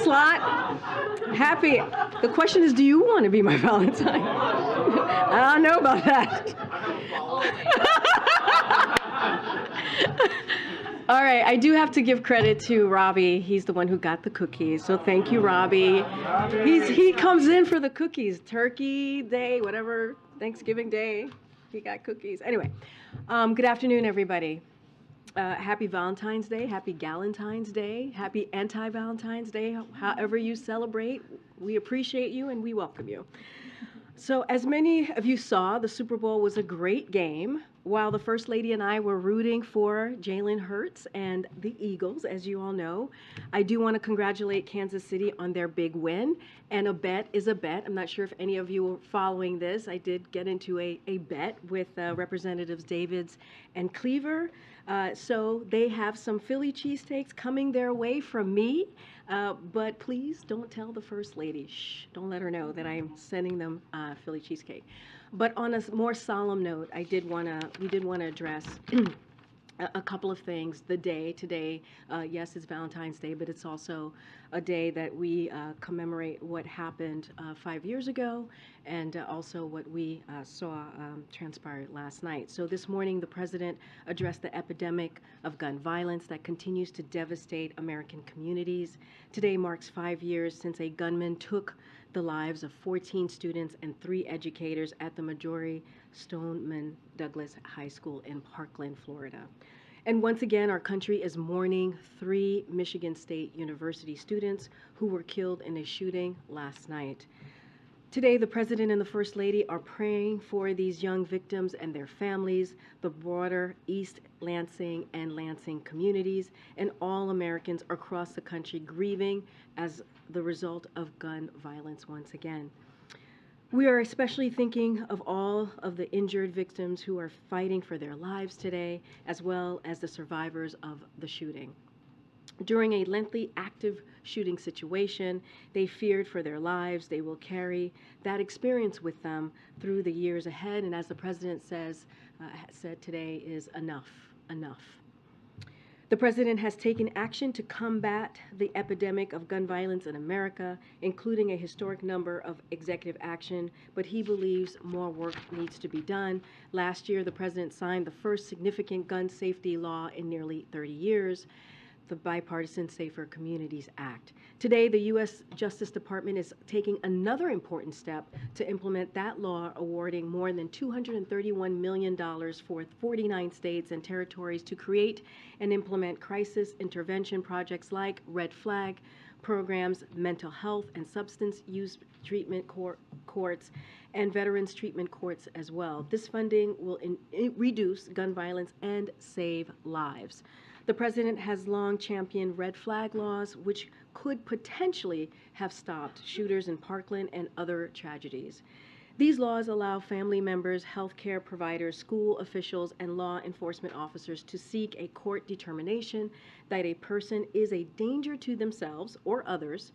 slot. Happy. The question is, do you want to be my Valentine? I don't know about that. All right, I do have to give credit to Robbie. He's the one who got the cookies, so thank you, Robbie. He comes in for the cookies. Turkey Day, whatever, Thanksgiving Day, he got cookies. Anyway, good afternoon, everybody. Happy Valentine's Day, happy Galentine's Day, happy anti-Valentine's Day, however you celebrate. We appreciate you and we welcome you. So as many of you saw, the Super Bowl was a great game. While the First Lady and I were rooting for Jalen Hurts and the Eagles, as you all know, I do want to congratulate Kansas City on their big win. And a bet is a bet. I'm not sure if any of you were following this. I did get into a bet with Representatives Davids and Cleaver. So they have some Philly cheesesteaks coming their way from me. But please don't tell the First Lady. Shh, don't let her know that I'm sending them Philly cheesecake. But on a more solemn note, we did want to address a couple of things. The day today, yes, it's Valentine's Day, but it's also a day that we commemorate what happened 5 years ago, and also what we saw transpire last night. So this morning, the president addressed the epidemic of gun violence that continues to devastate American communities. Today marks 5 years since a gunman took the lives of 14 students and 3 educators at the Marjory Stoneman Douglas High School in Parkland, Florida. And once again, our country is mourning 3 Michigan State University students who were killed in a shooting last night. Today, the President and the First Lady are praying for these young victims and their families, the broader East Lansing and Lansing communities, and all Americans across the country grieving as the result of gun violence once again. We are especially thinking of all of the injured victims who are fighting for their lives today, as well as the survivors of the shooting. During a lengthy, active shooting situation, they feared for their lives. They will carry that experience with them through the years ahead. And as the president said today, is enough, enough. The president has taken action to combat the epidemic of gun violence in America, including a historic number of executive action, but he believes more work needs to be done. Last year, the president signed the first significant gun safety law in nearly 30 years, the Bipartisan Safer Communities Act. Today, the U.S. Justice Department is taking another important step to implement that law, awarding more than $231 million for 49 states and territories to create and implement crisis intervention projects like Red Flag programs, mental health and substance use treatment courts, and veterans treatment courts as well. This funding will reduce gun violence and save lives. The president has long championed red flag laws, which could potentially have stopped shooters in Parkland and other tragedies. These laws allow family members, healthcare providers, school officials, and law enforcement officers to seek a court determination that a person is a danger to themselves or others,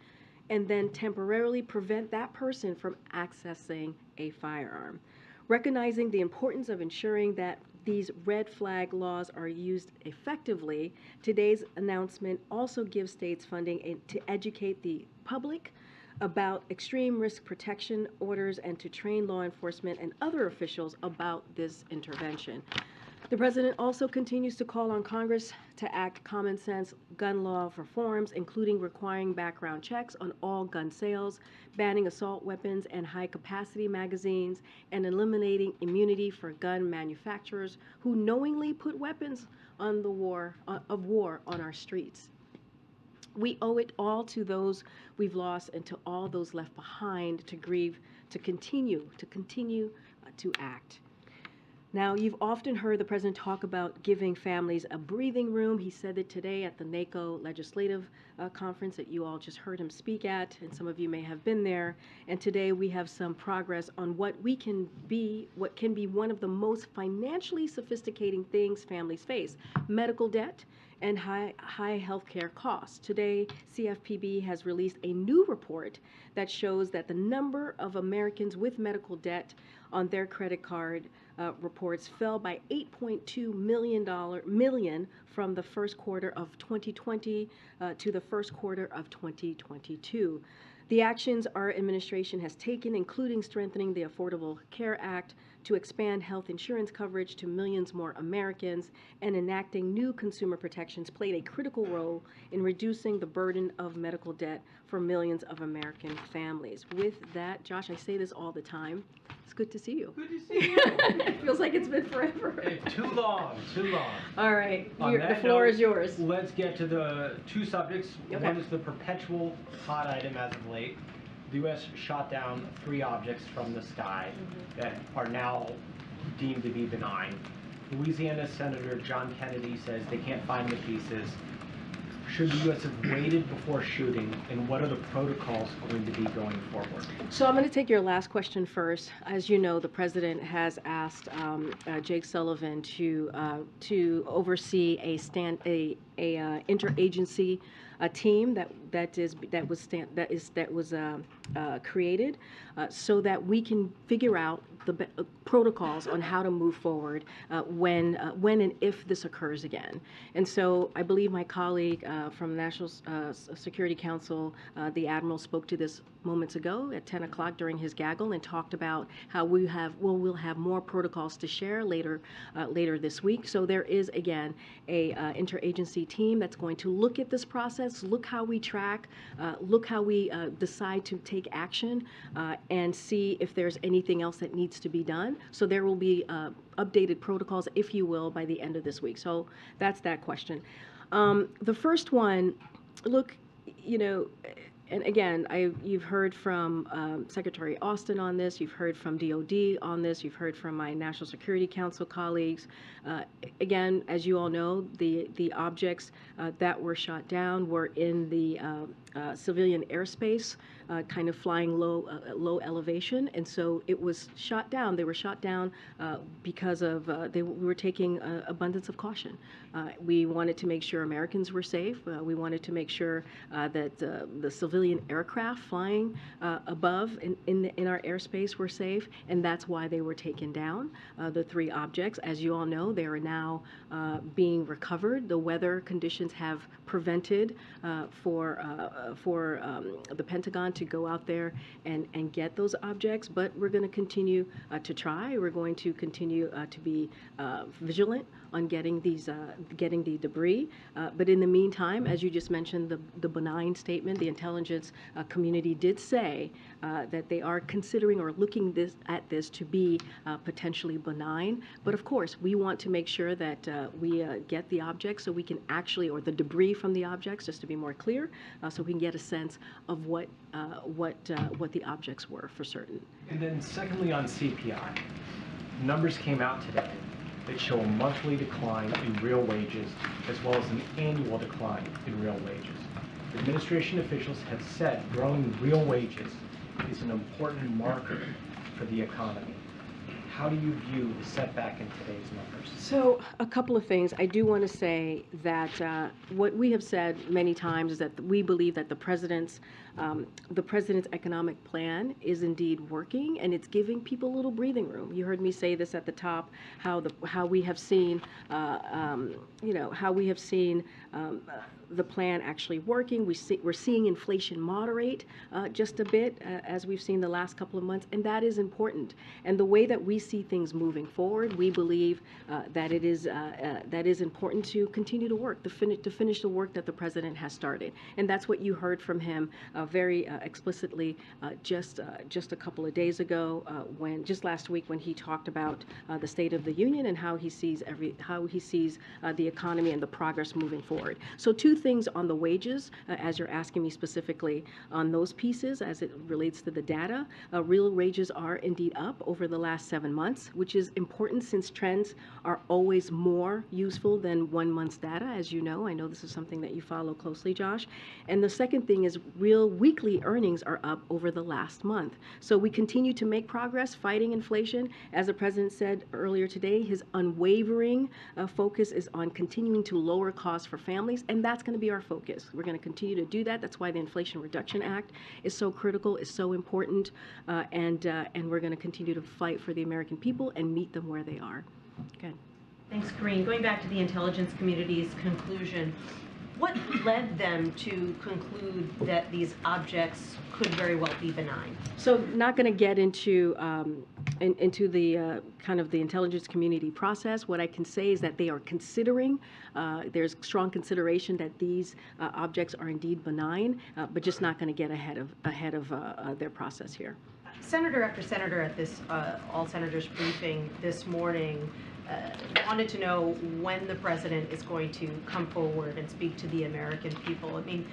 and then temporarily prevent that person from accessing a firearm. Recognizing the importance of ensuring that these red flag laws are used effectively, today's announcement also gives states funding to educate the public about extreme risk protection orders and to train law enforcement and other officials about this intervention. The president also continues to call on Congress to act common sense gun law reforms, including requiring background checks on all gun sales, banning assault weapons and high-capacity magazines, and eliminating immunity for gun manufacturers who knowingly put weapons of war on our streets. We owe it all to those we've lost and to all those left behind to grieve, to continue to act. Now, you've often heard the president talk about giving families a breathing room. He said it today at the NACO legislative conference that you all just heard him speak at, and some of you may have been there. And today we have some progress on what can be one of the most financially sophisticating things families face: medical debt and high healthcare costs. Today, CFPB has released a new report that shows that the number of Americans with medical debt on their credit card reports fell by $8.2 million from the first quarter of 2020 to the first quarter of 2022. The actions our administration has taken, including strengthening the Affordable Care Act to expand health insurance coverage to millions more Americans, and enacting new consumer protections, played a critical role in reducing the burden of medical debt for millions of American families. With that, Josh, I say this all the time. It's good to see you. Good to see you. It feels like it's been forever. Too long, too long. All right, the floor note, is yours. Let's get to the two subjects. Okay. One is the perpetual hot item as of late. The U.S. shot down 3 objects from the sky that are now deemed to be benign. Louisiana Senator John Kennedy says they can't find the pieces. Should the U.S. have waited before shooting, and what are the protocols going to be going forward? So I'm going to take your last question first. As you know, the president has asked Jake Sullivan to oversee a interagency team that was created so that we can figure out the protocols on how to move forward when and if this occurs again. And so I believe my colleague from National Security Council, the Admiral, spoke to this moments ago at 10 o'clock during his gaggle and talked about how we'll have more protocols to share later this week. So there is, again, a interagency team that's going to look at this process, look how we track, look how we decide to take action, and see if there's anything else that needs to be done. So there will be updated protocols, if you will, by the end of this week. So that's that question. The first one, look, you know, and again, you've heard from Secretary Austin on this, you've heard from DOD on this, you've heard from my National Security Council colleagues. Again, as you all know, the objects that were shot down were in the civilian airspace, kind of flying low elevation, and so it was shot down. They were shot down because of we were taking abundance of caution. We wanted to make sure Americans were safe. We wanted to make sure that the civilian aircraft flying above in our airspace were safe, and that's why they were taken down. The 3 objects, as you all know, they are now being recovered. The weather conditions have prevented for the Pentagon to go out there and get those objects, but we're going to continue to try. We're going to continue to be vigilant on getting the debris. But in the meantime, as you just mentioned, the benign statement, the intelligence community did say that they are considering or looking at this to be potentially benign. But of course, we want to make sure that we get the objects so we can actually, or the debris from the objects, just to be more clear, so we can get a sense of what the objects were for certain. And then secondly, on CPI, numbers came out today that show a monthly decline in real wages as well as an annual decline in real wages. Administration officials have said growing real wages is an important marker for the economy. How do you view the setback in today's numbers? So a couple of things. I do want to say that what we have said many times is that we believe that the president's economic plan is indeed working, and it's giving people a little breathing room. You heard me say this at the top, how we have seen, the plan actually working. We're seeing inflation moderate just a bit as we've seen the last couple of months, and that is important. And the way that we see things moving forward, we believe that it is important to continue to work, to finish the work that the president has started, and that's what you heard from him very explicitly just a couple of days ago, just last week, when he talked about the State of the Union and how he sees the economy and the progress moving forward. So 2 things on the wages, as you're asking me specifically on those pieces as it relates to the data. Real wages are indeed up over the last 7 months, which is important since trends are always more useful than 1 month's data, as you know. I know this is something that you follow closely, Josh. And the second thing is real weekly earnings are up over the last month. So we continue to make progress fighting inflation. As the president said earlier today, his unwavering focus is on continuing to lower costs for families, and that's going to be our focus. We're going to continue to do that. That's why the Inflation Reduction Act is so critical, is so important, and we're going to continue to fight for the American people and meet them where they are. Good. Thanks, Karine. Going back to the intelligence community's conclusion, what led them to conclude that these objects could very well be benign? So, not going to get into the kind of the intelligence community process. What I can say is that they are considering. There's strong consideration that these objects are indeed benign, but just not going to get ahead of their process here. Senator after senator at this all senators briefing this morning wanted to know when the president is going to come forward and speak to the American people. I mean,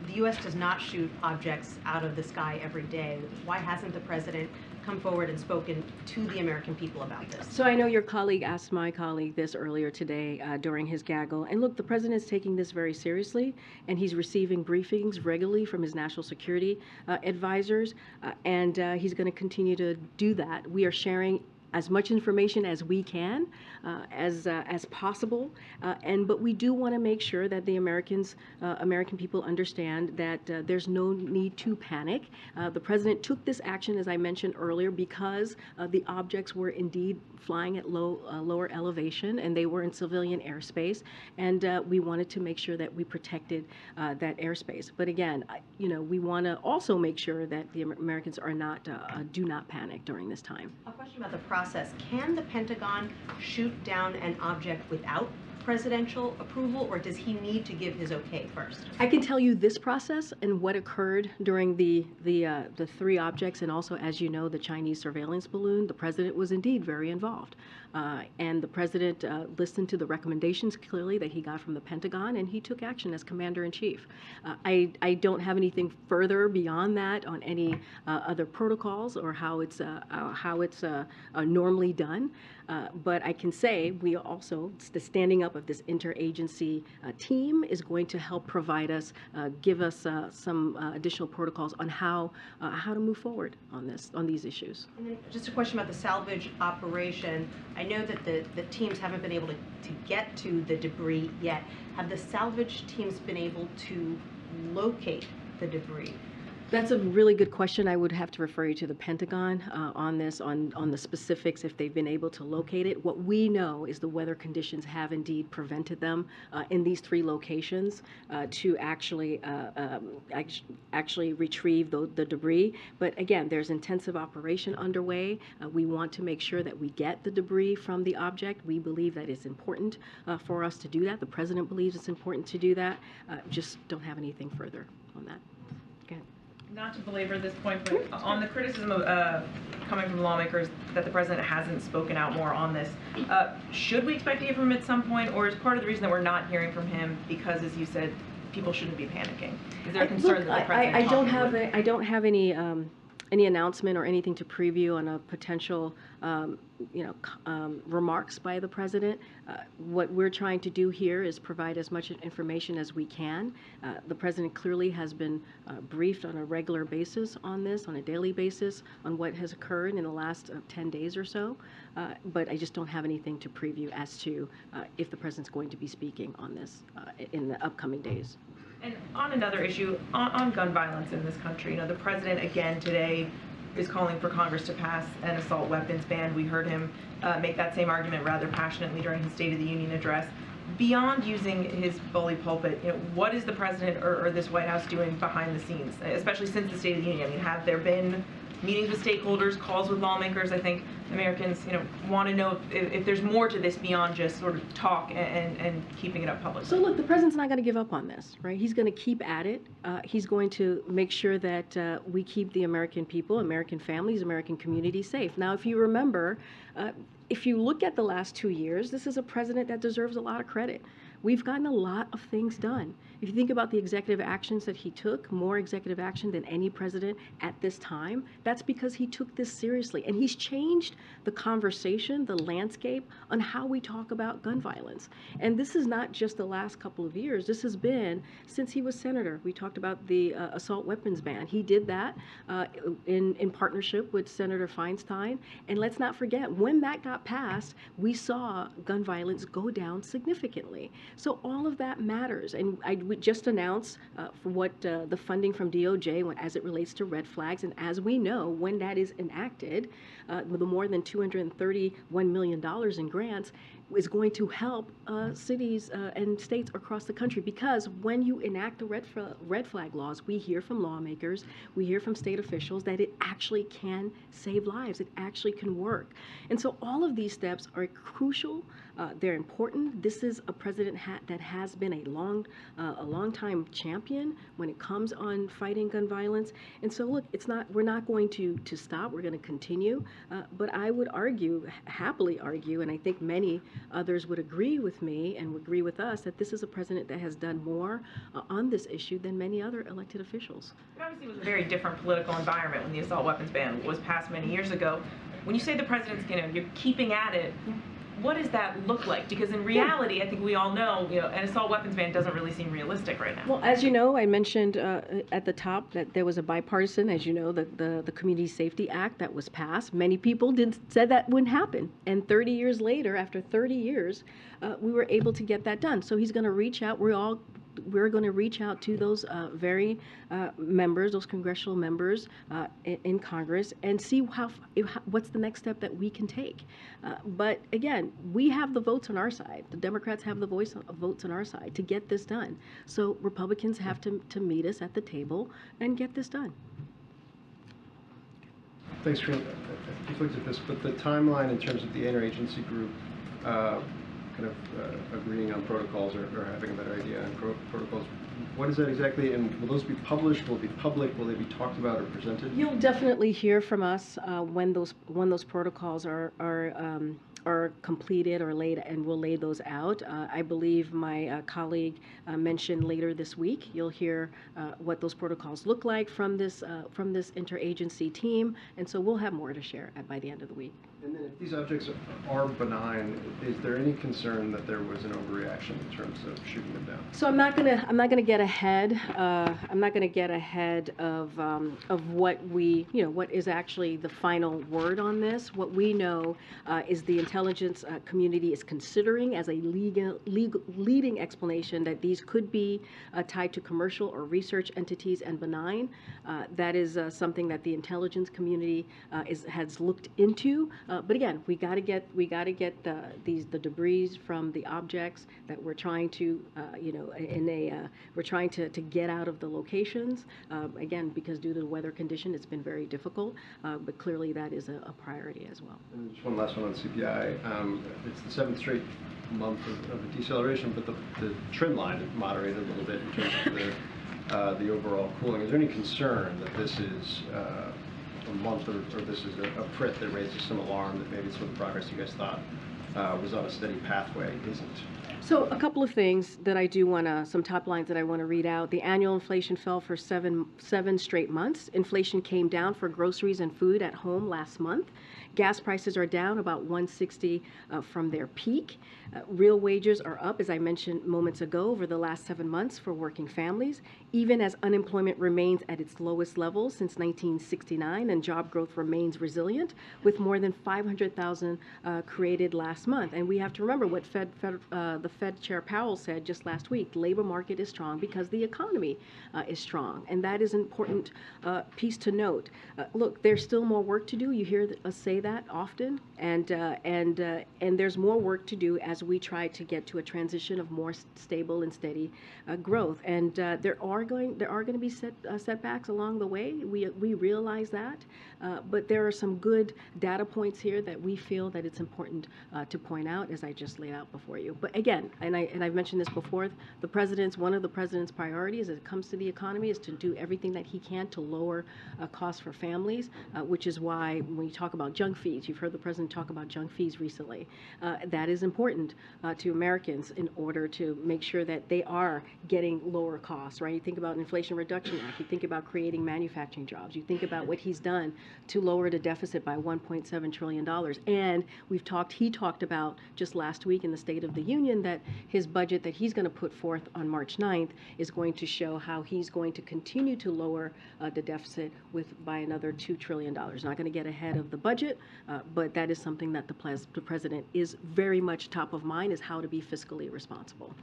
the U.S. does not shoot objects out of the sky every day. Why hasn't the president come forward and spoken to the American people about this? So I know your colleague asked my colleague this earlier today during his gaggle. And look, the president is taking this very seriously, and he's receiving briefings regularly from his national security advisors, and he's going to continue to do that. We are sharing as much information as we can, as possible, but we do want to make sure that the American people understand that there's no need to panic. The president took this action, as I mentioned earlier, because the objects were indeed flying at lower elevation, and they were in civilian airspace, and we wanted to make sure that we protected that airspace. But again, we want to also make sure that the Americans are not do not panic during this time. A question about the process. Can the Pentagon shoot down an object without presidential approval, or does he need to give his okay first? I can tell you this process and what occurred during the three objects, and also, as you know, the Chinese surveillance balloon. The president was indeed very involved, and the president listened to the recommendations clearly that he got from the Pentagon, and he took action as commander-in-chief. I don't have anything further beyond that on any other protocols or how it's normally done. But I can say we also, the standing up of this interagency team is going to help provide us, give us some additional protocols on how to move forward on these issues. And then just a question about the salvage operation. I know that the teams haven't been able to get to the debris yet. Have the salvage teams been able to locate the debris? That's a really good question. I would have to refer you to the Pentagon on this, on the specifics, if they've been able to locate it. What we know is the weather conditions have indeed prevented them in these three locations to actually retrieve the debris. But again, there's intensive operation underway. We want to make sure that we get the debris from the object. We believe that it's important for us to do that. The president believes it's important to do that. Just don't have anything further on that. Okay. Not to belabor this point, but on the criticism of coming from lawmakers that the president hasn't spoken out more on this, should we expect to hear from him at some point, or is part of the reason that we're not hearing from him because, as you said, people shouldn't be panicking? Is there a concern that the president? I don't have any announcement or anything to preview on a potential remarks by the president. What we're trying to do here is provide as much information as we can. The president clearly has been briefed on a regular basis on this, on a daily basis, on what has occurred in the last 10 days or so. But I just don't have anything to preview as to if the president's going to be speaking on this in the upcoming days. And on another issue, on gun violence in this country, the president again today is calling for Congress to pass an assault weapons ban. We heard him make that same argument rather passionately during his State of the Union address. Beyond using his bully pulpit, what is the president or this White House doing behind the scenes, especially since the State of the Union? I mean, have there been meetings with stakeholders, calls with lawmakers? I think Americans, want to know if there's more to this beyond just sort of talk and keeping it up publicly. So look, the president's not going to give up on this, right? He's going to keep at it. He's going to make sure that we keep the American people, American families, American communities safe. Now, if you remember, if you look at the last 2 years, this is a president that deserves a lot of credit. We've gotten a lot of things done. If you think about the executive actions that he took, more executive action than any president at this time, that's because he took this seriously. And he's changed the conversation, the landscape on how we talk about gun violence. And this is not just the last couple of years. This has been since he was senator. We talked about the assault weapons ban. He did that in partnership with Senator Feinstein. And let's not forget, when that got passed, we saw gun violence go down significantly. So all of that matters. And we just announced for what the funding from DOJ as it relates to red flags. And as we know, when that is enacted, the more than $231 million in grants is going to help cities and states across the country. Because when you enact the red flag laws, we hear from lawmakers, we hear from state officials that it actually can save lives. It actually can work. And so all of these steps are crucial. They're important. This is a president that has been a long time champion when it comes on fighting gun violence. And so look, we're not going to stop. We're going to continue. But I would happily argue, and I think many others would agree with me and would agree with us, that this is a president that has done more on this issue than many other elected officials. It obviously was a very different political environment when the assault weapons ban was passed many years ago. When you say the president's, you're keeping at it, what does that look like? Because in reality, I think we all know, an assault weapons ban doesn't really seem realistic right now. Well, as you know, I mentioned at the top that there was a bipartisan, as you know, the Community Safety Act that was passed. Many people said that wouldn't happen. And 30 years later, after 30 years, we were able to get that done. So he's going to reach out. We're going to reach out to those very members, those congressional members in Congress, and see what's the next step that we can take. But again, we have the votes on our side. The Democrats have the votes on our side to get this done. So Republicans have to meet us at the table and get this done. Thanks, Karine. I've looked at this, but the timeline in terms of the interagency group agreeing on protocols or having a better idea on protocols. What is that exactly, and will those be published? Will it be public? Will they be talked about or presented? You'll definitely hear from us when those protocols are completed or laid, and we'll lay those out. I believe my colleague mentioned later this week. You'll hear what those protocols look like from this interagency team, and so we'll have more to share by the end of the week. And then if these objects are benign, is there any concern that there was an overreaction in terms of shooting them down? So I'm not gonna get ahead. I'm not gonna get ahead of what what is actually the final word on this. What we know is the intelligence community is considering as a leading explanation that these could be tied to commercial or research entities and benign. That is something that the intelligence community has looked into. But again, we got to get the debris from the objects that we're trying to we're trying to get out of the locations. Again, because due to the weather condition, it's been very difficult. But clearly, that is a priority as well. And just one last one on CPI. It's the 7th straight month of a deceleration, but the trend line moderated a little bit in terms of the overall cooling. Is there any concern that this is a month or this is a PRIT that raises some alarm that maybe some of the progress you guys thought was on a steady pathway isn't? So a couple of things that I do want to, some top lines that I want to read out. The annual inflation fell for seven straight months. Inflation came down for groceries and food at home last month. Gas prices are down about $1.60 from their peak. Real wages are up, as I mentioned moments ago, over the last 7 months for working families, even as unemployment remains at its lowest level since 1969 and job growth remains resilient, with more than 500,000 created last month. And we have to remember what the Fed Chair Powell said just last week. The labor market is strong because the economy is strong, and that is an important piece to note. Look, there's still more work to do. You hear us say that often, and there's more work to do as we try to get to a transition of more stable and steady growth. And there are going to be setbacks along the way. We realize that, but there are some good data points here that we feel that it's important to point out, as I just laid out before you. But again, and I've mentioned this before, one of the president's priorities as it comes to the economy is to do everything that he can to lower costs for families, which is why when you talk about junk fees, you've heard the president talk about junk fees recently. That is important to Americans in order to make sure that they are getting lower costs, right? You think about Inflation Reduction Act, you think about creating manufacturing jobs, you think about what he's done to lower the deficit by $1.7 trillion. And he talked talked about just last week in the State of the Union that his budget that he's going to put forth on March 9th is going to show how he's going to continue to lower the deficit by another $2 trillion. Not going to get ahead of the budget, but that is something that the president is very much top of mind, is how to be fiscally responsible.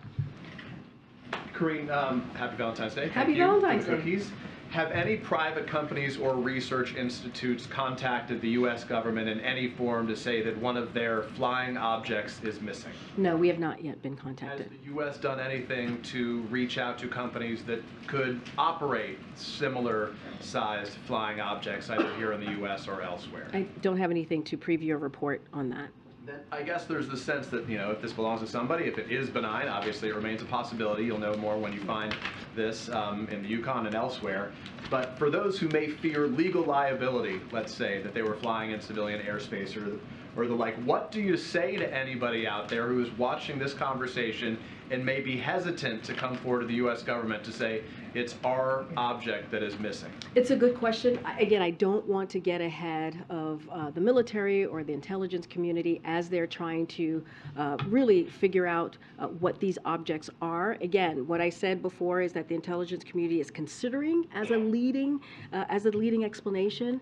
Karine, happy Valentine's Day. Happy Thank you Valentine's for the Day. cookies. Have any private companies or research institutes contacted the U.S. government in any form to say that one of their flying objects is missing? No, we have not yet been Has contacted. the U.S. done anything to reach out to companies that could operate similar sized flying objects either here in the U.S. or elsewhere? I don't have anything to preview or report on that. Then I guess there's the sense that, you know, if this belongs to somebody, if it is benign, obviously it remains a possibility. You'll know more when you find this in the Yukon and elsewhere. But for those who may fear legal liability, let's say, that they were flying in civilian airspace or the like, what do you say to anybody out there who is watching this conversation and may be hesitant to come forward to the U.S. government to say, it's our object that is missing? It's a good question. Again, I don't want to get ahead of the military or the intelligence community as they're trying to really figure out what these objects are. Again, what I said before is that the intelligence community is considering as a leading explanation,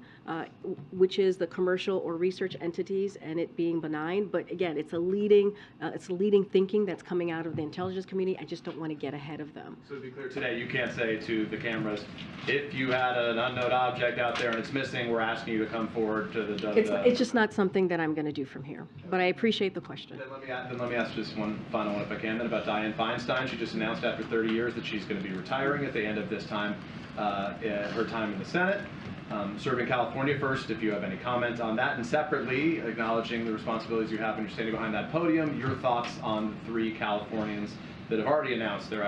which is the commercial or research entities and it being benign. But again, it's a leading thinking that's coming out of the intelligence community. I just don't want to get ahead of them. So to be clear, today you can't say to the cameras, if you had an unknown object out there and it's missing, we're asking you to come forward to the... It's just not something that I'm going to do from here. But I appreciate the question. Then let me ask just one final one, if I can, then about Dianne Feinstein. She just announced after 30 years that she's going to be retiring at the end of this time, her time in the Senate. Serving California first, if you have any comment on that, and separately, acknowledging the responsibilities you have when you're standing behind that podium, your thoughts on the 3 Californians that have already announced their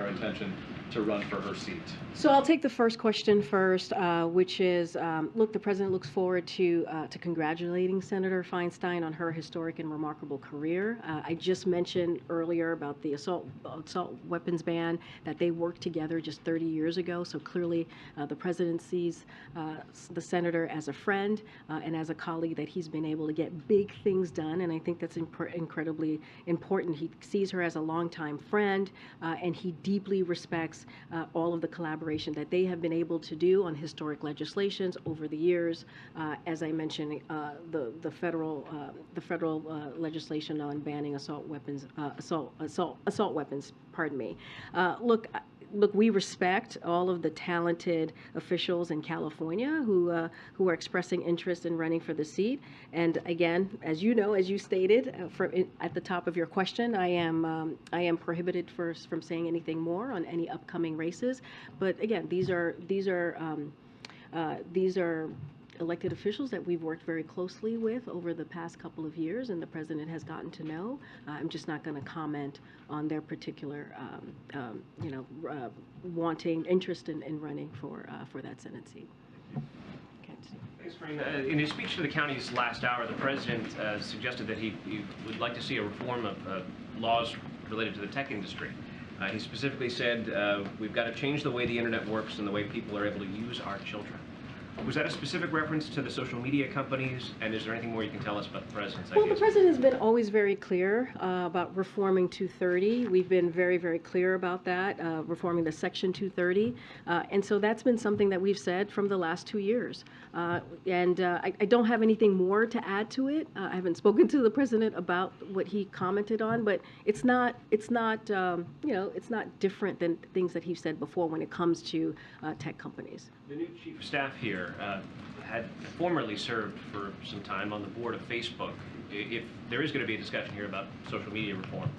intention to run for her seat. So I'll take the first question first, which is, look, the president looks forward to congratulating Senator Feinstein on her historic and remarkable career. I just mentioned earlier about the assault weapons ban, that they worked together just 30 years ago. So clearly, the president sees the senator as a friend and as a colleague that he's been able to get big things done, and I think that's incredibly important. He sees her as a longtime friend, and he deeply respects all of the collaboration that they have been able to do on historic legislations over the years. As I mentioned, the federal legislation on banning assault weapons. Pardon me. Look, we respect all of the talented officials in California who are expressing interest in running for the seat. And again, as you know, as you stated at the top of your question, I am prohibited from saying anything more on any upcoming races. But again, these are elected officials that we've worked very closely with over the past couple of years, and the president has gotten to know. I'm just not going to comment on their particular, wanting interest in running for that Senate seat. Thanks, Karine. In his speech to the counties last hour, the president suggested that he would like to see a reform of laws related to the tech industry. He specifically said, we've got to change the way the internet works and the way people are able to use our children. Was that a specific reference to the social media companies, and is there anything more you can tell us about the president's ideas? Well, the president has been always very clear about reforming 230. We've been very, very clear about that, reforming the Section 230. And so that's been something that we've said from the last 2 years. I don't have anything more to add to it. I haven't spoken to the president about what he commented on, but it's not different than things that he said before when it comes to tech companies. The new chief of staff here had formerly served for some time on the board of Facebook. If there is going to be a discussion here about social media reform,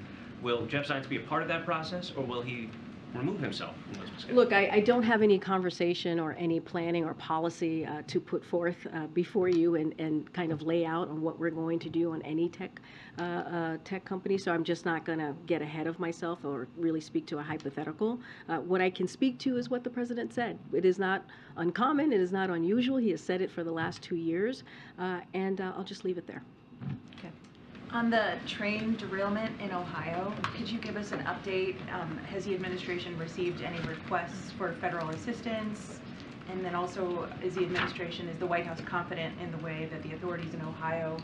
will Jeff Zients be a part of that process, or will he remove himself from those discussions? Look, I don't have any conversation or any planning or policy to put forth before you and kind of lay out on what we're going to do on any tech company, so I'm just not going to get ahead of myself or really speak to a hypothetical. What I can speak to is what the president said. It is not uncommon, it is not unusual. He has said it for the last 2 years, and I'll just leave it there. Okay. On the train derailment in Ohio, could you give us an update? Has the administration received any requests for federal assistance? And then also, is the White House confident in the way that the authorities in Ohio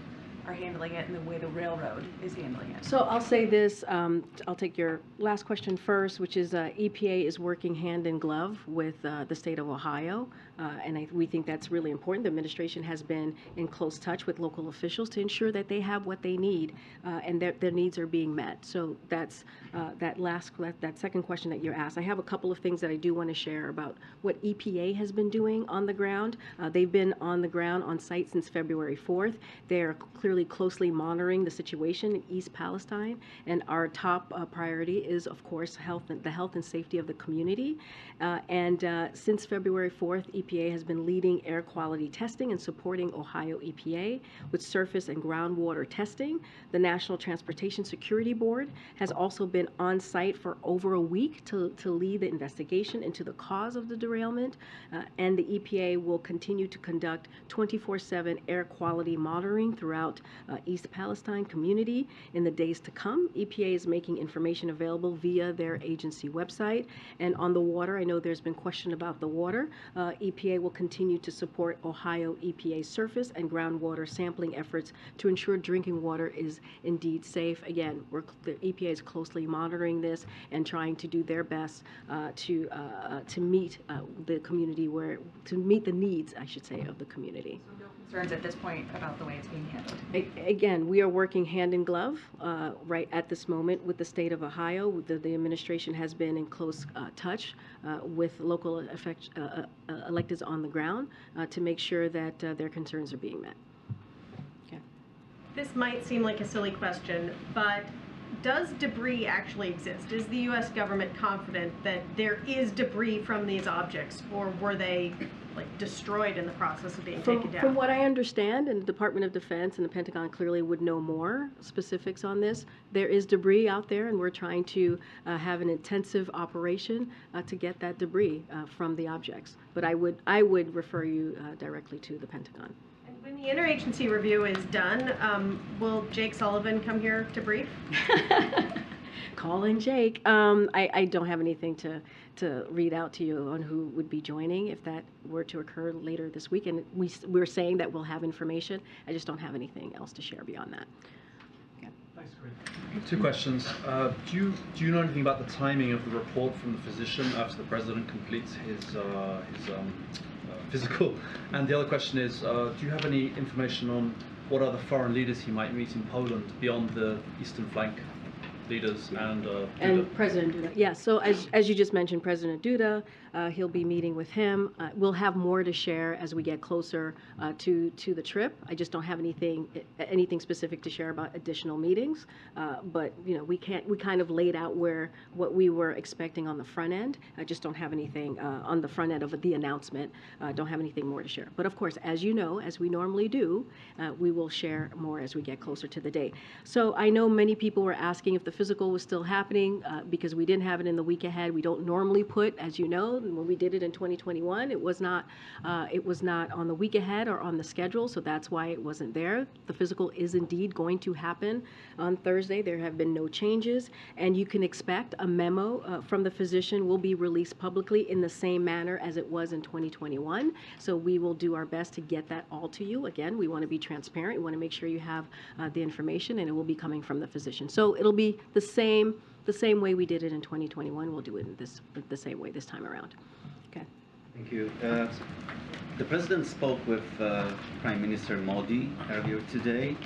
are handling it and the way the railroad is handling it? So I'll say this, I'll take your last question first, which is EPA is working hand in glove with the state of Ohio, and we think that's really important. The administration has been in close touch with local officials to ensure that they have what they need and their needs are being met. So that's that second question that you asked. I have a couple of things that I do want to share about what EPA has been doing on the ground. They've been on the ground on site since February 4th. They are clearly closely monitoring the situation in East Palestine, and our top priority is, of course, the health and safety of the community. Since February 4th, EPA has been leading air quality testing and supporting Ohio EPA with surface and groundwater testing. The National Transportation Security Board has also been on site for over a week to lead the investigation into the cause of the derailment, and the EPA will continue to conduct 24/7 air quality monitoring throughout East Palestine community in the days to come. EPA is making information available via their agency website. And on the water, I know there's been question about the water. EPA will continue to support Ohio EPA surface and groundwater sampling efforts to ensure drinking water is indeed safe. Again, the EPA is closely monitoring this and trying to do their best to meet the community to meet the needs, I should say, of the community. So no concerns at this point about the way it's being handled? Again, we are working hand in glove right at this moment with the state of Ohio. The administration has been in close touch with local electeds on the ground to make sure that their concerns are being met. Okay. This might seem like a silly question, but does debris actually exist? Is the U.S. government confident that there is debris from these objects, or were they destroyed in the process of being taken down? From what I understand, and the Department of Defense and the Pentagon clearly would know more specifics on this, there is debris out there, and we're trying to have an intensive operation to get that debris from the objects. But I would refer you directly to the Pentagon. When the interagency review is done, will Jake Sullivan come here to brief? Calling Jake. I don't have anything to read out to you on who would be joining if that were to occur later this week. And we're saying that we'll have information. I just don't have anything else to share beyond that. Okay. Thanks, Karine. Two questions. Do you know anything about the timing of the report from the physician after the president completes his physical? And the other question is, do you have any information on what other foreign leaders he might meet in Poland beyond the eastern flank leaders and President Duda? Yeah, so as you just mentioned, President Duda, he'll be meeting with him. We'll have more to share as we get closer to the trip. I just don't have anything specific to share about additional meetings, but we kind of laid out what we were expecting on the front end. I just don't have anything on the front end of the announcement. Don't have anything more to share. But of course, as you know, as we normally do, we will share more as we get closer to the date. So I know many people were asking if the physical was still happening because we didn't have it in the week ahead. We don't normally put, as you know, when we did it in 2021, it was not on the week ahead or on the schedule, so that's why it wasn't there. The physical is indeed going to happen on Thursday. There have been no changes, and you can expect a memo from the physician will be released publicly in the same manner as it was in 2021. So we will do our best to get that all to you. Again, we want to be transparent. We want to make sure you have the information, and it will be coming from the physician. So it'll be the same way we did it in 2021. We'll do it in the same way this time around. Okay. Thank you. The president spoke with Prime Minister Modi earlier today.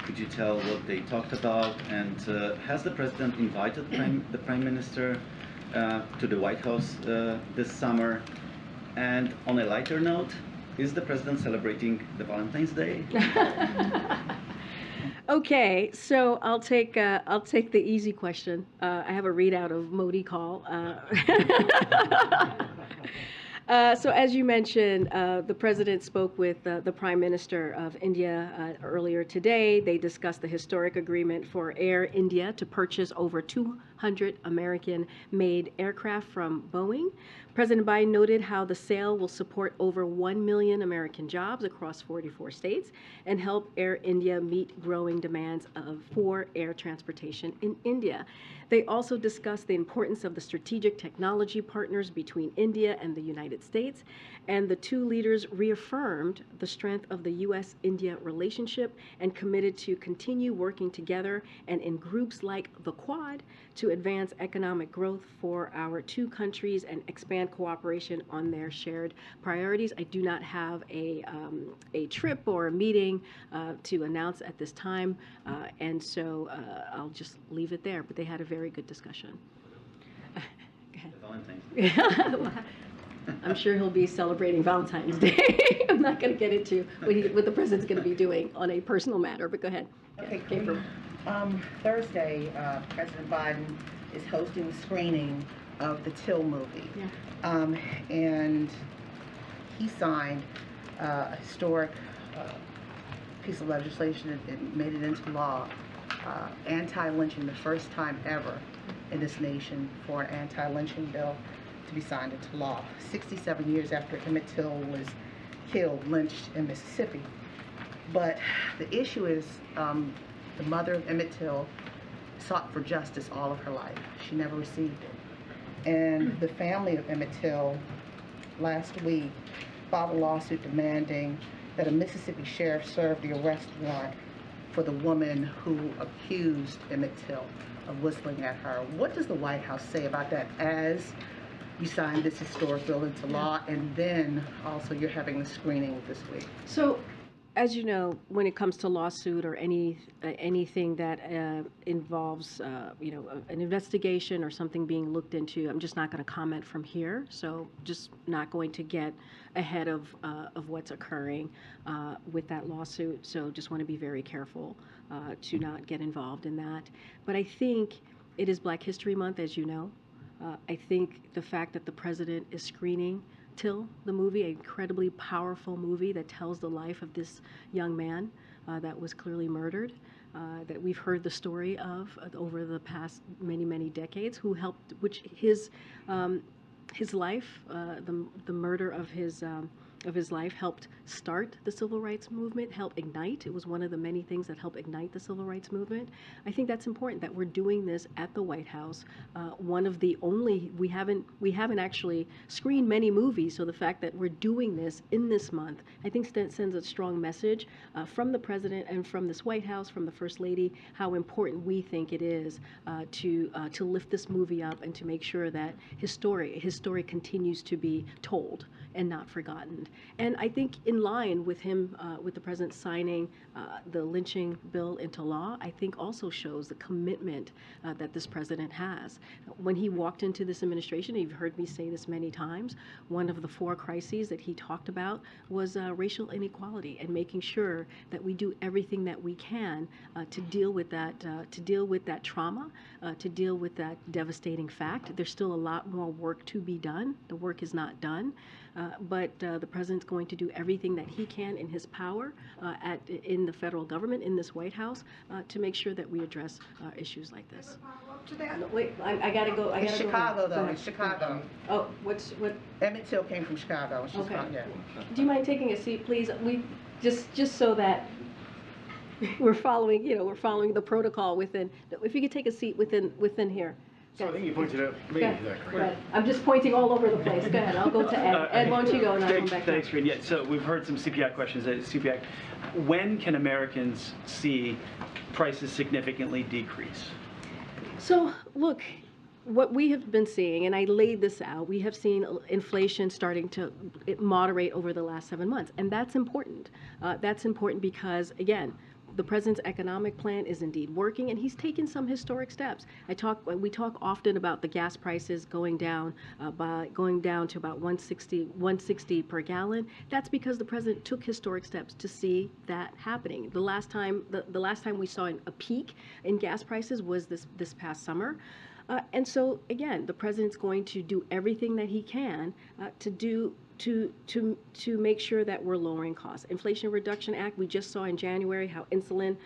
Could you tell what they talked about? And has the president invited the Prime Minister to the White House this summer? And on a lighter note, is the president celebrating the Valentine's Day? Okay, so I'll take the easy question. I have a readout of Modi call. So as you mentioned, the president spoke with the Prime Minister of India earlier today. They discussed the historic agreement for Air India to purchase over 200 100 American-made aircraft from Boeing. President Biden noted how the sale will support over 1 million American jobs across 44 states and help Air India meet growing demands for air transportation in India. They also discussed the importance of the strategic technology partners between India and the United States, and the two leaders reaffirmed the strength of the U.S.-India relationship and committed to continue working together and in groups like the Quad to advance economic growth for our two countries and expand cooperation on their shared priorities. I do not have a trip or a meeting to announce at this time, and so I'll just leave it there. But they had a very good discussion. Valentine. I'm sure he'll be celebrating Valentine's Day. I'm not going to get into what the president's going to be doing on a personal matter, but go ahead. Okay, April. Thursday, President Biden is hosting the screening of the Till movie. Yeah. And he signed a historic piece of legislation and made it into law, anti-lynching, the first time ever in this nation for an anti-lynching bill to be signed into law. 67 years after Emmett Till was killed, lynched in Mississippi. But the issue is the mother of Emmett Till sought for justice all of her life. She never received it. And the family of Emmett Till last week filed a lawsuit demanding that a Mississippi sheriff serve the arrest warrant for the woman who accused Emmett Till of whistling at her. What does the White House say about that as you signed this historic bill into law, and then also you're having the screening this week? So, as you know, when it comes to lawsuit or anything that involves, an investigation or something being looked into, I'm just not going to comment from here. So, just not going to get ahead of what's occurring with that lawsuit. So, just want to be very careful to not get involved in that. But I think it is Black History Month, as you know. I think the fact that the president is screening Till, the movie, an incredibly powerful movie that tells the life of this young man that was clearly murdered, that we've heard the story of over the past many, many decades, who helped, which his life, the murder of his life helped start the civil rights movement, helped ignite. It was one of the many things that helped ignite the civil rights movement. I think that's important that we're doing this at the White House. One of the only, we haven't actually screened many movies, so the fact that we're doing this in this month, I think sends a strong message from the president and from this White House, from the First Lady, how important we think it is to lift this movie up and to make sure that his story continues to be told and not forgotten. And I think in line with him, with the president signing the lynching bill into law, I think also shows the commitment that this president has. When he walked into this administration, you've heard me say this many times, one of the 4 crises that he talked about was racial inequality and making sure that we do everything that we can to deal with that trauma, to deal with that devastating fact. There's still a lot more work to be done. The work is not done. But the president's going to do everything that he can in his power in the federal government, in this White House, to make sure that we address issues like this. No, wait, I gotta go. It's Chicago, though. It's Chicago. Oh, what? Emmett Till came from Chicago. Okay. Yeah. Do you mind taking a seat, please? We just so that we're following the protocol within. If you could take a seat within here. So I think you pointed out me. Go ahead. I'm just pointing all over the place. Go ahead. I'll go to Ed. Ed, why don't you go and I'll come back. Thanks, Karine. Yeah, so we've heard some CPI questions. CPI, when can Americans see prices significantly decrease? So, look, what we have been seeing, and I laid this out, we have seen inflation starting to moderate over the last 7 months. And that's important. That's important because, again, the president's economic plan is indeed working, and he's taken some historic steps. We talk often about the gas prices going down to about 160 per gallon. That's because the president took historic steps to see that happening. The last time we saw a peak in gas prices was this past summer. And so, again, the president's going to do everything that he can to do to make sure that we're lowering costs. Inflation Reduction Act, we just saw in January how insulin,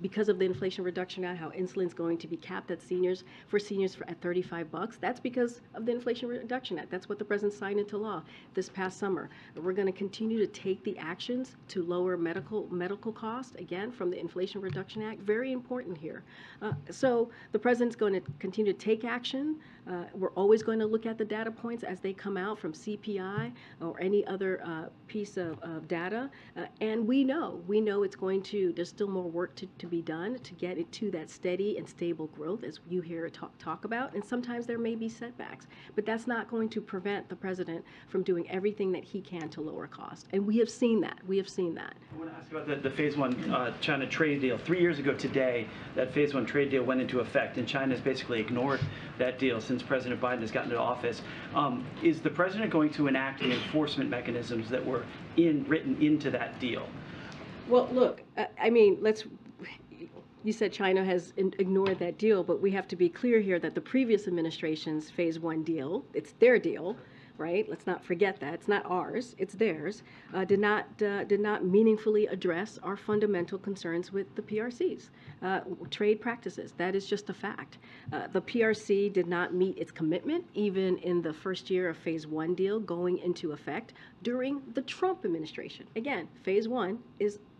because of the Inflation Reduction Act, how insulin's going to be capped at seniors at $35. That's because of the Inflation Reduction Act. That's what the president signed into law this past summer. We're going to continue to take the actions to lower medical costs, again, from the Inflation Reduction Act. Very important here. So the president's going to continue to take action. We're always going to look at the data points as they come out from CPI or any other piece of data. And we know it's going to, there's still more work to be done to get it to that steady and stable growth, as you hear talk about. And sometimes there may be setbacks, but that's not going to prevent the president from doing everything that he can to lower costs. And we have seen that. We have seen that. I want to ask about the Phase 1 China trade deal. 3 years ago today, that Phase 1 trade deal went into effect, and China has basically ignored that deal since President Biden has gotten into office. Is the president going to enact the enforcement mechanisms that were written into that deal? Well, look, I mean, you said China has ignored that deal, but we have to be clear here that the previous administration's Phase 1 deal, it's their deal, right? Let's not forget that. It's not ours, it's theirs, did not meaningfully address our fundamental concerns with the PRCs, trade practices. That is just a fact. The PRC did not meet its commitment even in the first year of Phase 1 deal going into effect during the Trump administration. Again, Phase 1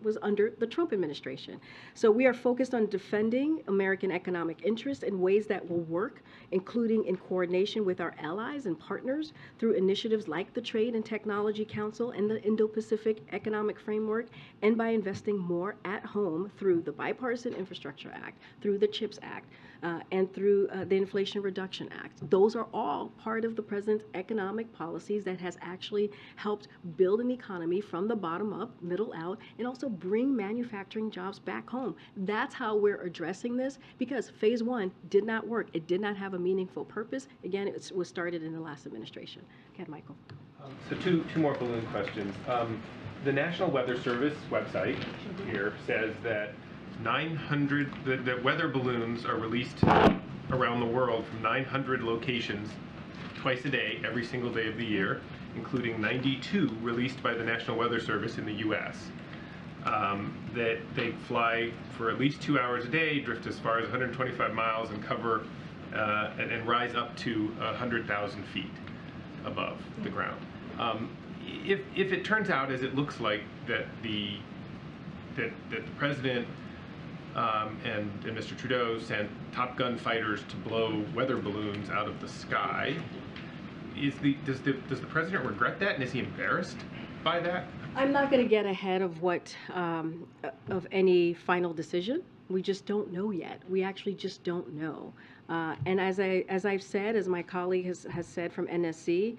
was under the Trump administration. So we are focused on defending American economic interests in ways that will work, including in coordination with our allies and partners through initiatives like the Trade and Technology Council and the Indo-Pacific Economic Framework, and by investing more at home through the Bipartisan Infrastructure Act, through the CHIPS Act, and through the Inflation Reduction Act. Those are all part of the president's economic policies that has actually helped build an economy from the bottom up, middle out, and also bring manufacturing jobs back home. That's how we're addressing this, because Phase 1 did not work. It did not have a meaningful purpose. Again, it was started in the last administration. Okay, Michael. So two more balloon questions. The National Weather Service website here says that 900, that weather balloons are released around the world from 900 locations twice a day, every single day of the year, including 92 released by the National Weather Service in the U.S. That they fly for at least 2 hours a day, drift as far as 125 miles, and cover and rise up to 100,000 feet above the ground. If it turns out, as it looks like, that the president and Mr. Trudeau sent Top Gun fighters to blow weather balloons out of the sky, does the president regret that, and is he embarrassed by that? I'm not going to get ahead of what of any final decision. We just don't know yet. We actually just don't know. And as I've said, as my colleague has said from NSC,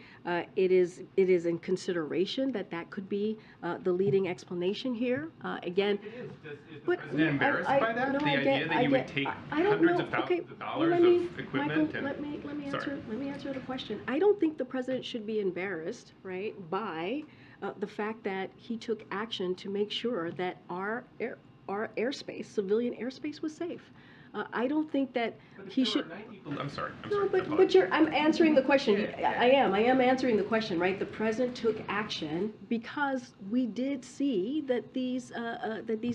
it is in consideration that could be the leading explanation here. Again, Is the president embarrassed by that? The idea that you would take hundreds of thousands of dollars of equipment? Michael, let me answer the question. I don't think the president should be embarrassed, right, by the fact that he took action to make sure that our airspace, civilian airspace, was safe. I don't think that he should. I'm sorry. No, but I'm answering the question. I am answering the question, right? The president took action because we did see that these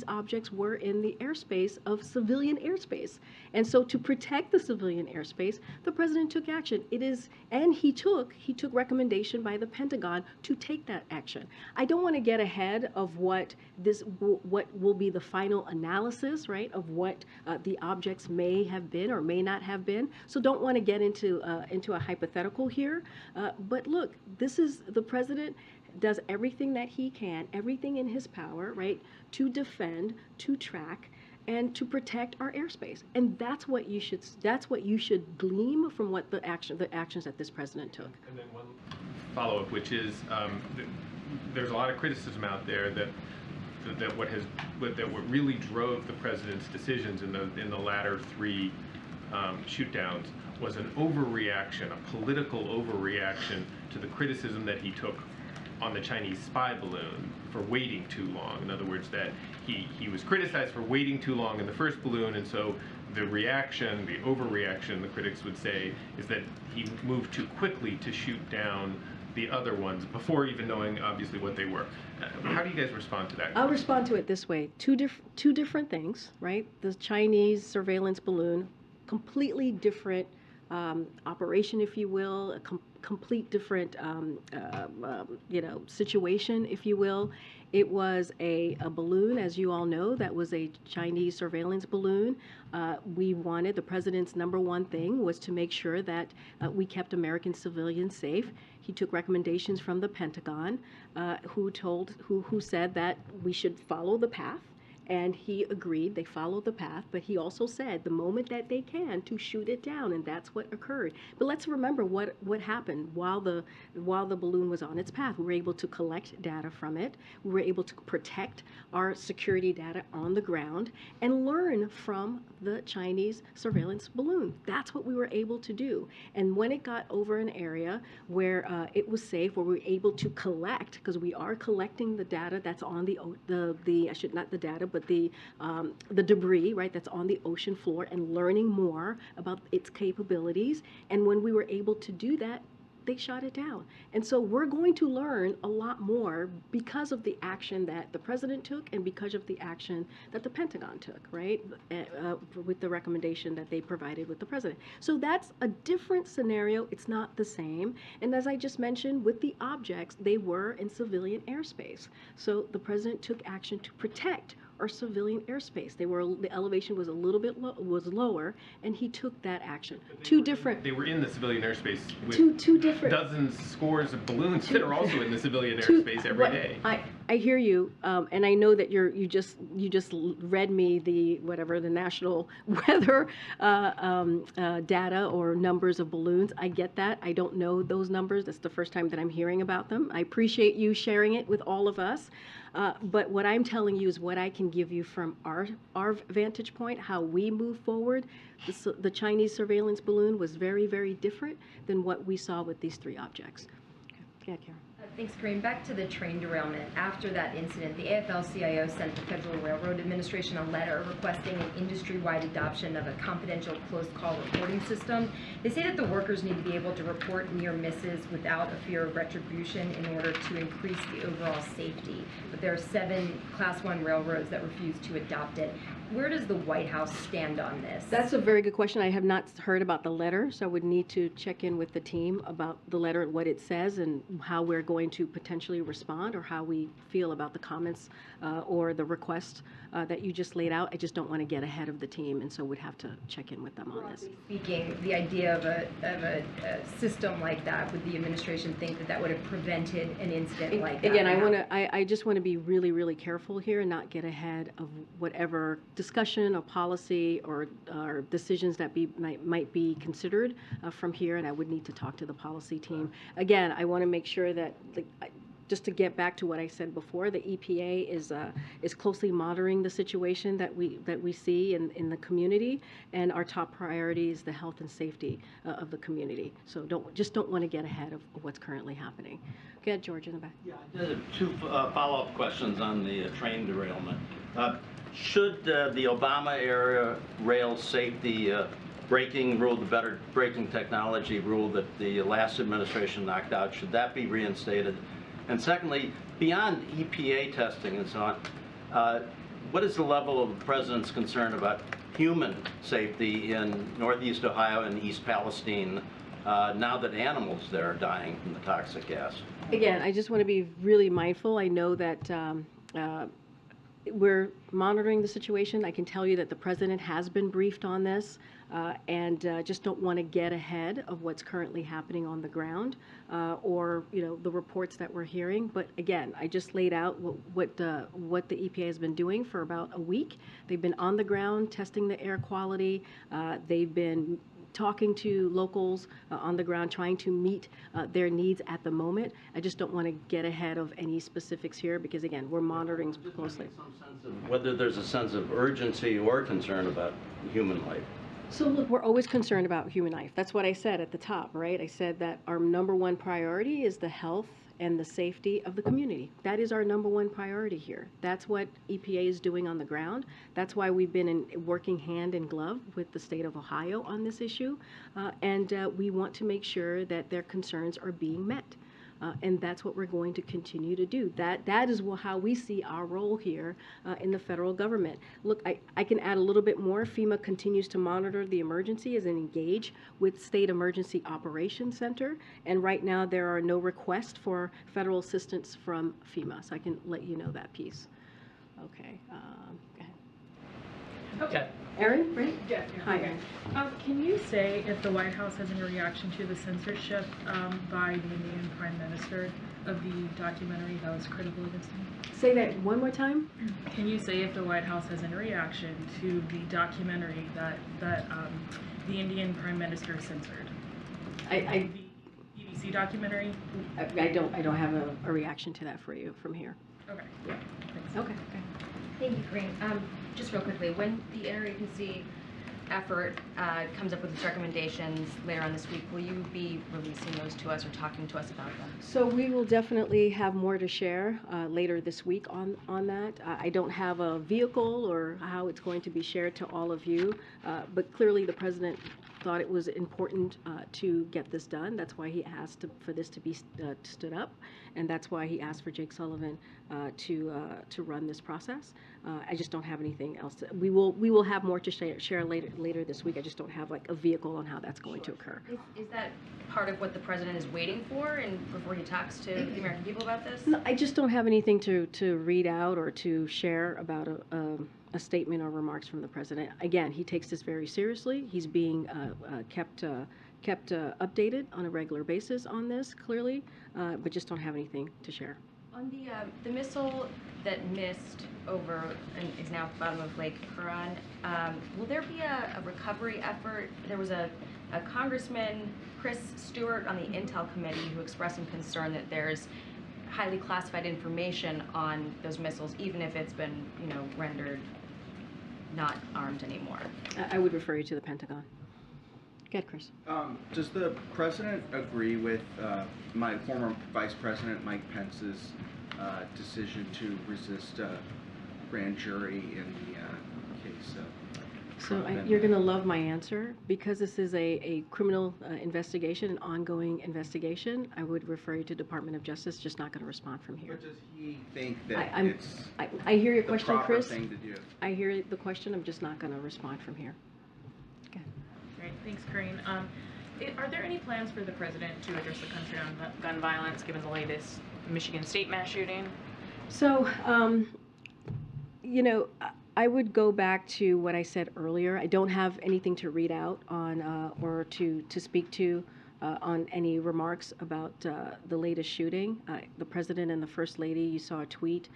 objects were in the airspace of civilian airspace, and so to protect the civilian airspace, the president took action. He took recommendation by the Pentagon to take that action. I don't want to get ahead of what will be the final analysis, right, of what the objects may have been or may not have been. So don't want to get into a hypothetical here. But look, the president does everything that he can, everything in his power, right, to defend, to track, and to protect our airspace. And that's what you should glean from what the actions that this president took. And then one follow-up, which is there's a lot of criticism out there that what really drove the president's decisions in the latter three shoot-downs was an overreaction, a political overreaction to the criticism that he took on the Chinese spy balloon for waiting too long. In other words, that he was criticized for waiting too long in the first balloon, and so the reaction, the overreaction, the critics would say, is that he moved too quickly to shoot down the other ones before even knowing obviously what they were. How do you guys respond to that? I'll respond to it this way. Two different things, right? The Chinese surveillance balloon, completely different operation, if you will, a complete different, situation, if you will. It was a balloon, as you all know, that was a Chinese surveillance balloon. The president's number one thing was to make sure that we kept American civilians safe. He took recommendations from the Pentagon, who said that we should follow the path. And he agreed, they followed the path, but he also said the moment that they can to shoot it down, and that's what occurred. But let's remember what happened while the balloon was on its path. We were able to collect data from it. We were able to protect our security data on the ground and learn from the Chinese surveillance balloon. That's what we were able to do. And when it got over an area where it was safe, where we were able to collect, because we are collecting the data that's on but the debris, right, that's on the ocean floor, and learning more about its capabilities. And when we were able to do that, they shot it down. And so we're going to learn a lot more because of the action that the president took and because of the action that the Pentagon took, right, with the recommendation that they provided with the president. So that's a different scenario. It's not the same. And as I just mentioned, with the objects, they were in civilian airspace. So the president took action to protect our civilian airspace. The elevation was a little bit lower, and he took that action. They were in the civilian airspace with two different dozens, scores of balloons that are also in the civilian airspace every day. I hear you, and I know that you just read me the national weather data or numbers of balloons. I get that. I don't know those numbers. That's the first time that I'm hearing about them. I appreciate you sharing it with all of us. But what I'm telling you is what I can give you from our vantage point, how we move forward. The Chinese surveillance balloon was very, very different than what we saw with these three objects. Okay. Yeah, Karen. Thanks, Karine. Back to the train derailment. After that incident, the AFL-CIO sent the Federal Railroad Administration a letter requesting an industry-wide adoption of a confidential closed call reporting system. They say that the workers need to be able to report near misses without a fear of retribution in order to increase the overall safety. But there are 7 Class 1 railroads that refuse to adopt it. Where does the White House stand on this? That's a very good question. I have not heard about the letter, so I would need to check in with the team about the letter and what it says and how we're going to potentially respond or how we feel about the comments or the request that you just laid out. I just don't want to get ahead of the team, and so would have to check in with them on this. Speaking, the idea of a system like that, would the administration think that would have prevented an incident like that? Again, I just want to be really, really careful here and not get ahead of whatever discussion or policy or decisions that might be considered from here, and I would need to talk to the policy team. Again, I want to make sure that, just to get back to what I said before, the EPA is closely monitoring the situation that we see in the community, and our top priority is the health and safety of the community. So don't want to get ahead of what's currently happening. Go ahead, George, in the back. Yeah, I did 2 follow-up questions on the train derailment. Should the Obama-era rail safety braking rule, the better braking technology rule that the last administration knocked out, should that be reinstated? And secondly, beyond EPA testing and so on, what is the level of the president's concern about human safety in Northeast Ohio and East Palestine now that animals there are dying from the toxic gas? Again, I just want to be really mindful. I know that we're monitoring the situation. I can tell you that the president has been briefed on this, and just don't want to get ahead of what's currently happening on the ground or the reports that we're hearing. But again, I just laid out what the EPA has been doing for about a week. They've been on the ground testing the air quality. They've been talking to locals on the ground, trying to meet their needs at the moment. I just don't want to get ahead of any specifics here because, again, we're monitoring closely. Some sense of whether there's a sense of urgency or concern about human life. So look, we're always concerned about human life. That's what I said at the top, right? I said that our number one priority is the health and the safety of the community. That is our number one priority here. That's what EPA is doing on the ground. That's why we've been working hand in glove with the state of Ohio on this issue. And we want to make sure that their concerns are being met. and that's what we're going to continue to do. That is how we see our role here in the federal government. Look, I can add a little bit more. FEMA continues to monitor the emergency and engage with State Emergency Operations Center, and right now there are no requests for federal assistance from FEMA, so I can let you know that piece. Okay, go ahead. Okay. Erin, right? Yeah. Hi, Okay. Erin. Can you say if the White House has any reaction to the censorship by the Indian Prime Minister of the documentary that was critical against him? Say that one more time. Can you say if the White House has any reaction to the documentary that the Indian Prime Minister censored? The BBC documentary? I don't have a reaction to that for you from here. Okay. Yeah. Thanks. Okay. Thank you, Karine. Just real quickly, when the interagency effort comes up with its recommendations later on this week, will you be releasing those to us or talking to us about them? So we will definitely have more to share later this week on that. I don't have a vehicle or how it's going to be shared to all of you, but clearly the President thought it was important to get this done. That's why he asked for this to be stood up, and that's why he asked for Jake Sullivan to run this process. I just don't have anything else. We will have more to share later this week. I just don't have like a vehicle on how that's going to occur. Is that part of what the President is waiting for and before he talks to the American people about this? No, I just don't have anything to read out or to share about a statement or remarks from the President. Again, he takes this very seriously. He's being kept updated on a regular basis on this, clearly, but just don't have anything to share. On the missile that missed over and is now at the bottom of Lake Huron, will there be a recovery effort? There was a Congressman, Chris Stewart, on the Intel Committee who expressed some concern that there's highly classified information on those missiles, even if it's been, rendered not armed anymore. I would refer you to the Pentagon. Go ahead, Chris. Does the President agree with my former Vice President Mike Pence's decision to resist a grand jury in the case of So you're going to love my answer. Because this is a criminal investigation, an ongoing investigation, I would refer you to Department of Justice, just not going to respond from here. But does he think that it's I hear your the question, proper Chris. thing to do? I hear the question. I'm just not going to respond from here. Okay. Great. Thanks, Karine. Are there any plans for the President to address the country on gun violence, given the latest Michigan State mass shooting? So, I would go back to what I said earlier. I don't have anything to read out on or to speak to on any remarks about the latest shooting. The President and the First Lady, you saw a tweet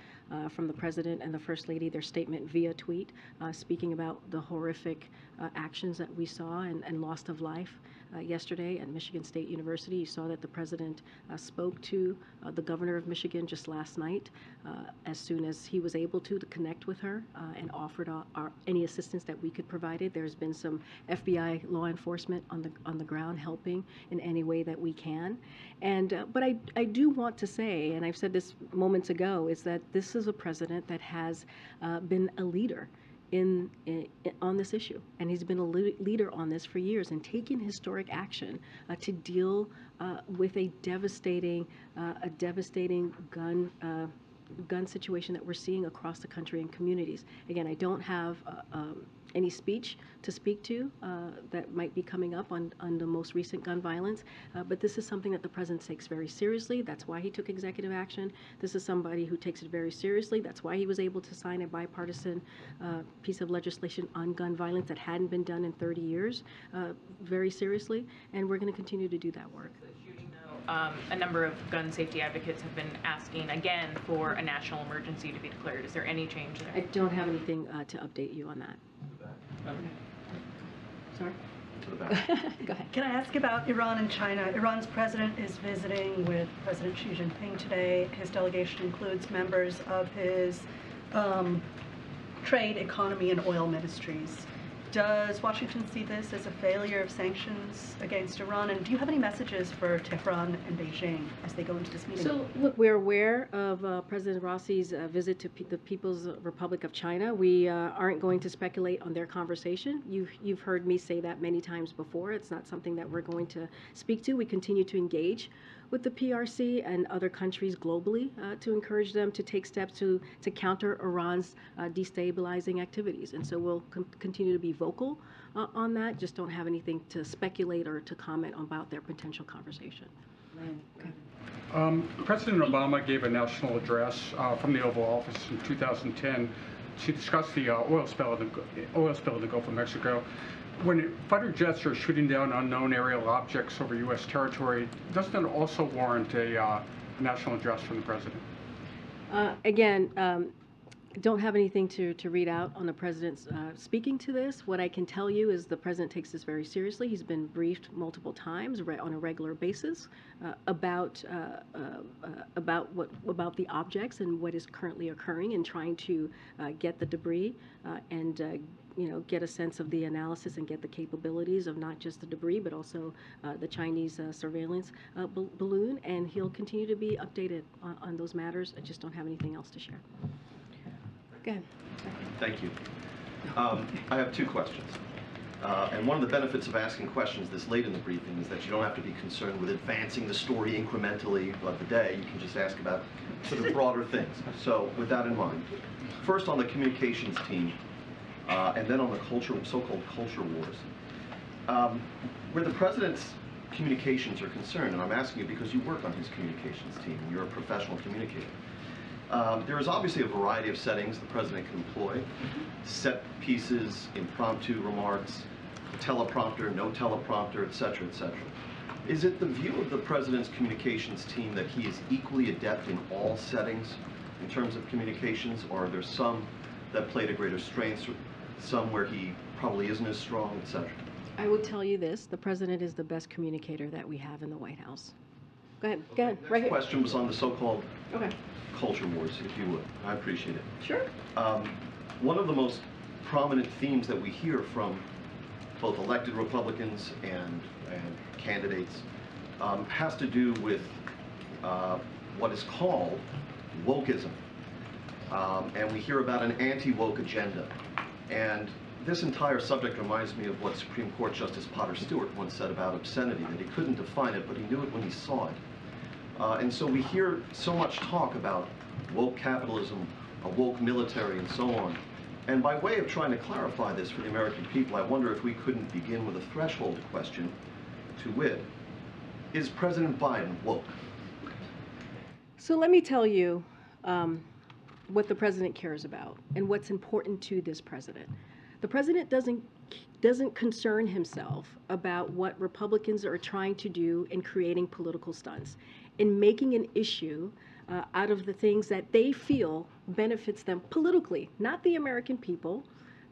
from the President and the First Lady, their statement via tweet, speaking about the horrific actions that we saw and loss of life yesterday at Michigan State University. You saw that the President spoke to the Governor of Michigan just last night as soon as he was able to connect with her and offered any assistance that we could provide it. There's been some FBI law enforcement on the ground helping in any way that we can. And but I do want to say, and I've said this moments ago, is that this is a President that has been a leader on this issue, and he's been a leader on this for years and taken historic action to deal with a devastating gun situation that we're seeing across the country and communities. Again, I don't have any speech to speak to that might be coming up on the most recent gun violence, but this is something that the President takes very seriously. That's why he took executive action. This is somebody who takes it very seriously. That's why he was able to sign a bipartisan piece of legislation on gun violence that hadn't been done in 30 years very seriously, and we're going to continue to do that work. A number of gun safety advocates have been asking again for a national emergency to be declared. Is there any change there? I don't have anything to update you on that. Sorry? Go ahead. Can I ask about Iran and China? Iran's president is visiting with President Xi Jinping today. His delegation includes members of his trade, economy, and oil ministries. Does Washington see this as a failure of sanctions against Iran? And do you have any messages for Tehran and Beijing as they go into this meeting? So, look, we're aware of President Rossi's visit to the People's Republic of China. We aren't going to speculate on their conversation. You've heard me say that many times before. It's not something that we're going to speak to. We continue to engage with the PRC and other countries globally to encourage them to take steps to counter Iran's destabilizing activities. And so we'll continue to be vocal on that, just don't have anything to speculate or to comment about their potential conversation. President Obama gave a national address from the Oval Office in 2010 to discuss the oil spill in the Gulf of Mexico. When fighter jets are shooting down unknown aerial objects over U.S. territory, doesn't that also warrant a national address from the president? Again, don't have anything to read out on the president's speaking to this. What I can tell you is the president takes this very seriously. He's been briefed multiple times on a regular basis about the objects and what is currently occurring, and trying to get the debris and get a sense of the analysis and get the capabilities of not just the debris but also the Chinese surveillance balloon. And he'll continue to be updated on those matters. I just don't have anything else to share. Go ahead. Thank you. I have two questions. And one of the benefits of asking questions this late in the briefing is that you don't have to be concerned with advancing the story incrementally of the day. You can just ask about sort of broader things. So with that in mind, first on the communications team, and then on the so-called culture wars. Where the president's communications are concerned, and I'm asking you because you work on his communications team, and you're a professional communicator. There is obviously a variety of settings the president can employ: set pieces, impromptu remarks, teleprompter, no teleprompter, et cetera, et cetera. Is it the view of the president's communications team that he is equally adept in all settings in terms of communications, or are there some that play to greater strengths, some where he probably isn't as strong, et cetera? I will tell you this: the president is the best communicator that we have in the White House. Go ahead. Go ahead. Right The here. question was on the so-called Okay. culture wars, if you would. I appreciate it. Sure. One of the most prominent themes that we hear from both elected Republicans and candidates has to do with what is called wokeism. And we hear about an anti-woke agenda. And this entire subject reminds me of what Supreme Court Justice Potter Stewart once said about obscenity, that he couldn't define it, but he knew it when he saw it. And so we hear so much talk about woke capitalism, a woke military, and so on. And by way of trying to clarify this for the American people, I wonder if we couldn't begin with a threshold question, to wit, is President Biden woke? So let me tell you what the president cares about and what's important to this president. The president doesn't concern himself about what Republicans are trying to do in creating political stunts, in making an issue out of the things that they feel benefits them politically, not the American people,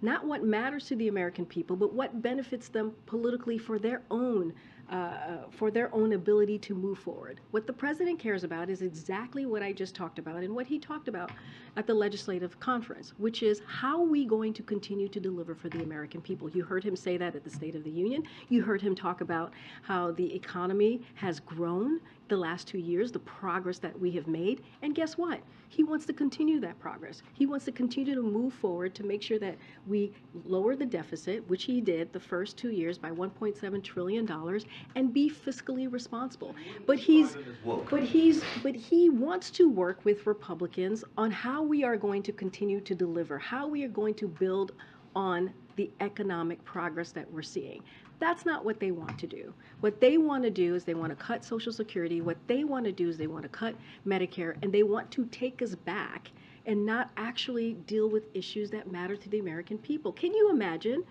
not what matters to the American people, but what benefits them politically for their own ability to move forward. What the president cares about is exactly what I just talked about and what he talked about at the legislative conference, which is how are we going to continue to deliver for the American people. You heard him say that at the State of the Union. You heard him talk about how the economy has grown the last 2 years, the progress that we have made. And guess what? He wants to continue that progress. He wants to continue to move forward to make sure that we lower the deficit, which he did the first 2 years by $1.7 trillion, and be fiscally responsible. But he wants to work with Republicans on how we are going to continue to deliver, how we are going to build on the economic progress that we're seeing. That's not what they want to do. What they want to do is they want to cut Social Security. What they want to do is they want to cut Medicare, and they want to take us back and not actually deal with issues that matter to the American people. Can you imagine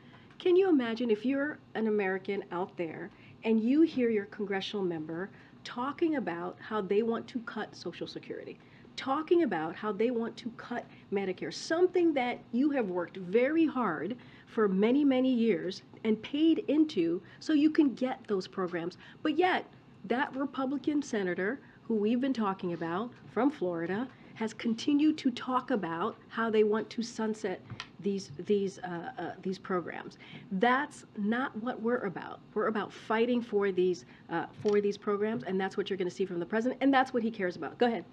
if you're an American out there and you hear your congressional member talking about how they want to cut Social Security, talking about how they want to cut Medicare, something that you have worked very hard for many, many years and paid into so you can get those programs. But yet, that Republican senator who we've been talking about from Florida has continued to talk about how they want to sunset these programs. That's not what we're about. We're about fighting for these programs, and that's what you're going to see from the president, and that's what he cares about. Go ahead.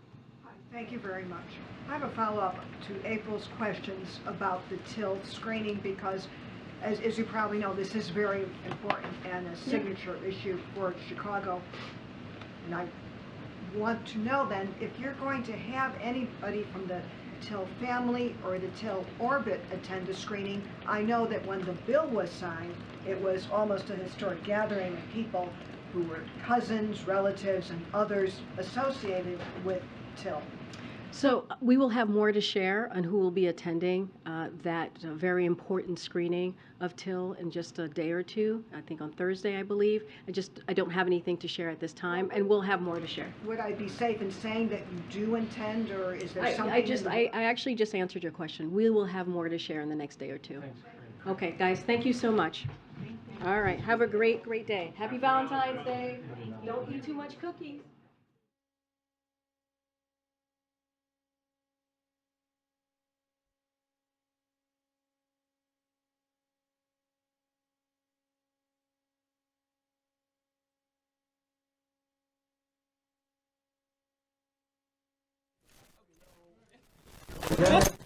Thank you very much. I have a follow-up to April's questions about the till screening, because as you probably know, this is very important and a signature issue for Chicago. And I want to know then, if you're going to have anybody from the Till family or the Till orbit attend the screening. I know that when the bill was signed, it was almost a historic gathering of people who were cousins, relatives, and others associated with Till. So we will have more to share on who will be attending that very important screening of Till in just a day or two. I think on Thursday, I believe. I don't have anything to share at this time, and we'll have more to share. Would I be safe in saying that you do intend, or is there something? I actually just answered your question. We will have more to share in the next day or two. Okay, guys, thank you so much. All right, have a great day. Happy Valentine's Day. Don't eat too much cookies. Okay.